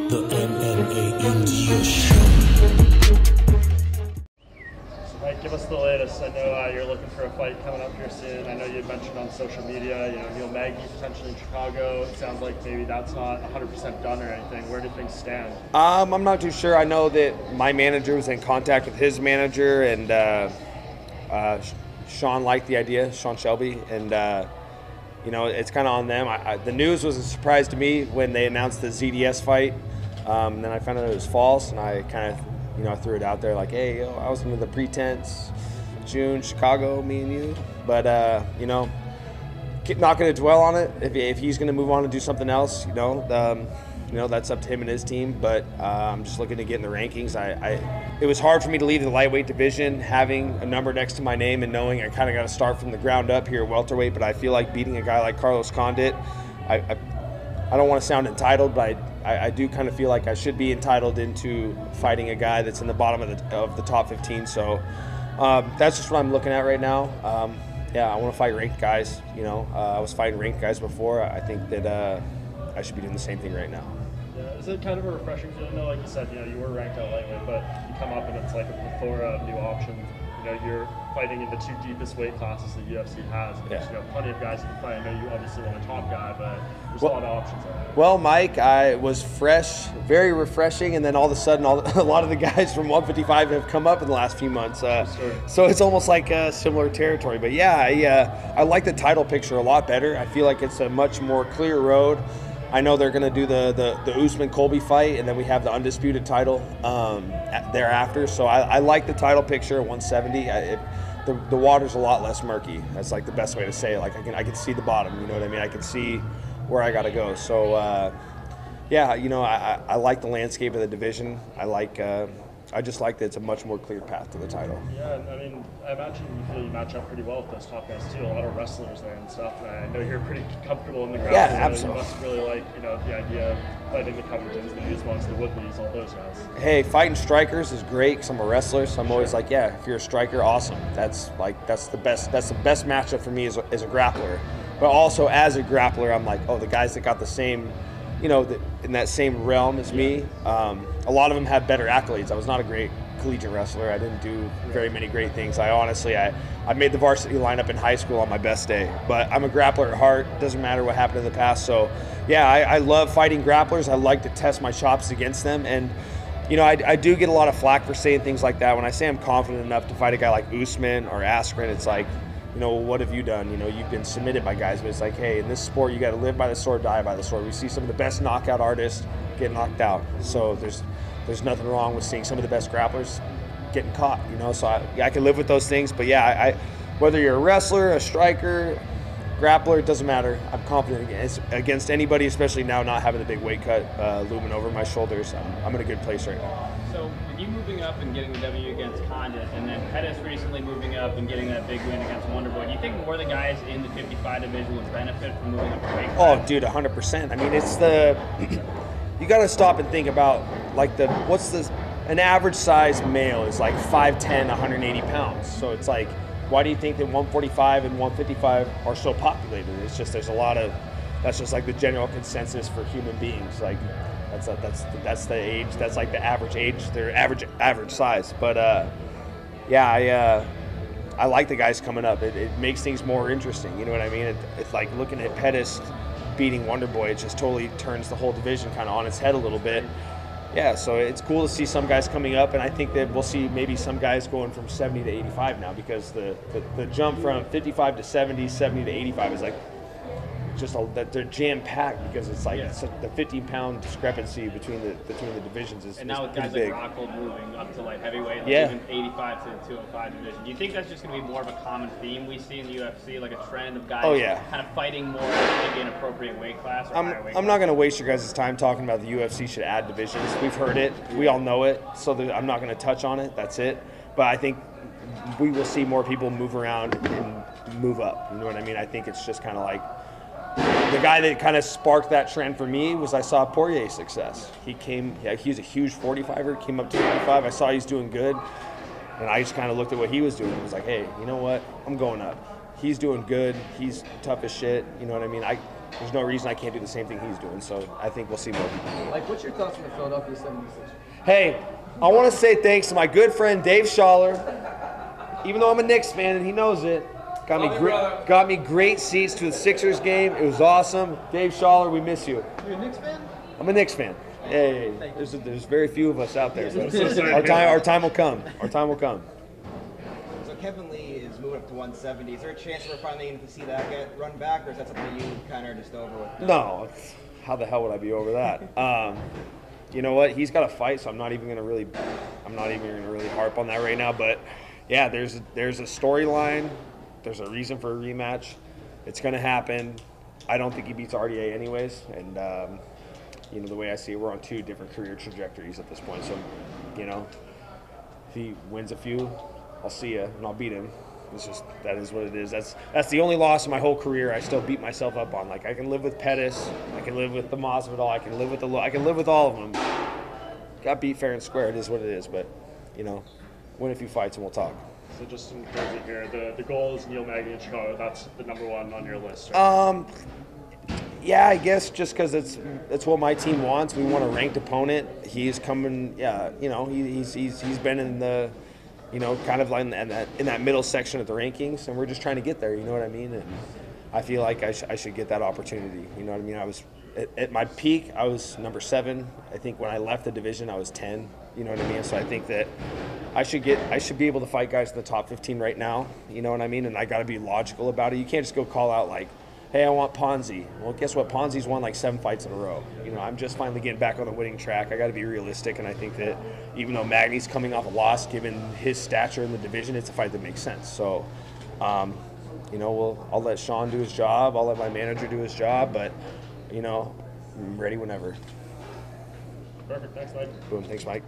The MMA India Show. So Mike, give us the latest. I know you're looking for a fight coming up here soon. I know you mentioned on social media, Neil Magny potentially in Chicago. It sounds like maybe that's not 100% done or anything. Where do things stand? I'm not too sure. I know that my manager was in contact with his manager, and Sean liked the idea, Sean Shelby, and it's kind of on them. The news was a surprise to me when they announced the ZDS fight. Then I found out it was false, and I kind of, I threw it out there like, hey, I was under the pretense, June, Chicago, me and you. But, not going to dwell on it. If he's going to move on and do something else, that's up to him and his team. But I'm just looking to get in the rankings. It was hard for me to leave the lightweight division, having a number next to my name and knowing I kind of got to start from the ground up here at welterweight. But I feel like beating a guy like Carlos Condit, I don't want to sound entitled, but I do kind of feel like I should be entitled into fighting a guy that's in the bottom of the top 15. So that's just what I'm looking at right now. I want to fight ranked guys. I was fighting ranked guys before. I think that I should be doing the same thing right now. Yeah, is it kind of a refreshing feeling? Like you said, you were ranked at lightweight, but you come up and it's like a plethora of new options. You're fighting in the two deepest weight classes the UFC has. And there's plenty of guys you can fight. I know you obviously want a top guy, but there's a lot of options there. Well, Mike, I was fresh, very refreshing, and then all of a sudden, a lot of the guys from 155 have come up in the last few months. So it's almost like similar territory. But I like the title picture a lot better. I feel like it's a much more clear road. I know they're going to do the Usman-Colby fight, and then we have the undisputed title thereafter. So I like the title picture at 170. The water's a lot less murky. That's like the best way to say it. Like I can see the bottom. You know what I mean? I can see where I got to go. So I like the landscape of the division. I just like that it's a much more clear path to the title. Yeah, I imagine you feel you match up pretty well with those top guys too. A lot of wrestlers there and stuff. And I know you're pretty comfortable in the ground. Yeah, absolutely. You must really like, the idea of fighting the Covingtons, the Usmans, the Woodleys, all those guys. Hey, fighting strikers is great because I'm a wrestler. So I'm always like, if you're a striker, awesome. That's the best matchup for me as a grappler. But also as a grappler, I'm like, the guys that got the same, in that same realm as me. A lot of them have better accolades. I was not a great collegiate wrestler. I didn't do very many great things. I made the varsity lineup in high school on my best day. But I'm a grappler at heart. Doesn't matter what happened in the past. So, I love fighting grapplers. I like to test my chops against them. And, I do get a lot of flack for saying things like that. When I say I'm confident enough to fight a guy like Usman or Askren, it's like, what have you done? You've been submitted by guys, but it's like, hey, in this sport, you got to live by the sword, die by the sword. We see some of the best knockout artists get knocked out. So there's nothing wrong with seeing some of the best grapplers getting caught, So I can live with those things. But whether you're a wrestler, a striker, grappler, it doesn't matter. I'm confident against anybody, especially now not having the big weight cut looming over my shoulders. I'm in a good place right now. So with you moving up and getting the W against Condit, and then Pettis recently moving up and getting that big win against Wonderboy, do you think more of the guys in the 55 division would benefit from moving up to weight class? Oh, dude, 100%. It's you got to stop and think about an average size male is like 5'10", 180 pounds. So it's like, why do you think that 145 and 155 are so populated? It's just that's just like the general consensus for human beings. Like that's the age. That's like the average age. Their average size. But I like the guys coming up. It makes things more interesting. You know what I mean? It's like looking at Pettis beating Wonderboy. It just totally turns the whole division kind of on its head a little bit. Yeah, so it's cool to see some guys coming up, and I think that we'll see maybe some guys going from 70 to 85 now, because the jump from 55 to 70, 70 to 85 is like that they're jam-packed, because it's like it's the 15-pound discrepancy between the divisions is and now with guys big. like Rockhold moving up to light heavyweight, like even 85 to the 205 division. Do you think that's just going to be more of a common theme we see in the UFC, like a trend of guys kind of fighting more maybe an appropriate weight class? I'm not going to waste your guys' time talking about the UFC should add divisions. We've heard it. We all know it. So I'm not going to touch on it. That's it. But I think we will see more people move around and move up. You know what I mean? I think it's just kind of like, the guy that kind of sparked that trend for me was I saw Poirier's success. He's a huge 45er, came up to 55. I saw he's doing good, and I just kind of looked at what he was doing and was like, hey, you know what? I'm going up. He's doing good. He's tough as shit. You know what I mean? there's no reason I can't do the same thing he's doing. So I think we'll see more people. Like, what's your thoughts on the Philadelphia 76ers? Hey, I want to say thanks to my good friend Dave Schaller. Even though I'm a Knicks fan and he knows it, got me great seats to the Sixers game. It was awesome. Dave Schaller, we miss you. You're a Knicks fan? I'm a Knicks fan. Hey, there's very few of us out there. So So our time will come. Our time will come. So Kevin Lee is moving up to 170. Is there a chance we're finally going to see that get run back, or is that something you kind of are just over with? No, how the hell would I be over that? You know what? He's got a fight, so I'm not even going to really harp on that right now. But yeah, there's a storyline. There's a reason for a rematch. It's going to happen. I don't think he beats RDA anyways, and you know, the way I see it, we're on two different career trajectories at this point. So, you know, if he wins a few, I'll see you and I'll beat him. It's just, that is what it is. That's the only loss in my whole career I still beat myself up on. Like, I can live with Pettis, I can live with the Masvidal, I can live with all of them. Got beat fair and square. It is what it is. But, you know, win a few fights and we'll talk. So just in closing here, the goal is Neil Magny in Chicago. That's the #1 on your list, right? Yeah, I guess just because it's what my team wants. We want a ranked opponent. He's coming. Yeah, you know, he's been in the, you know, kind of like in that middle section of the rankings, and we're just trying to get there. You know what I mean? And I feel like I should get that opportunity. You know what I mean? I was at my peak. I was #7. I think when I left the division, I was 10. You know what I mean? So I think that I should be able to fight guys in the top 15 right now. You know what I mean? And I got to be logical about it. You can't just go call out like, hey, I want Ponzi. Well, guess what? Ponzi's won like 7 fights in a row. You know, I'm just finally getting back on the winning track. I got to be realistic, and I think that even though Magny's coming off a loss, given his stature in the division, it's a fight that makes sense. So, you know, I'll let Sean do his job. I'll let my manager do his job, but, you know, I'm ready whenever. Perfect. Thanks, Mike. Boom. Thanks, Mike.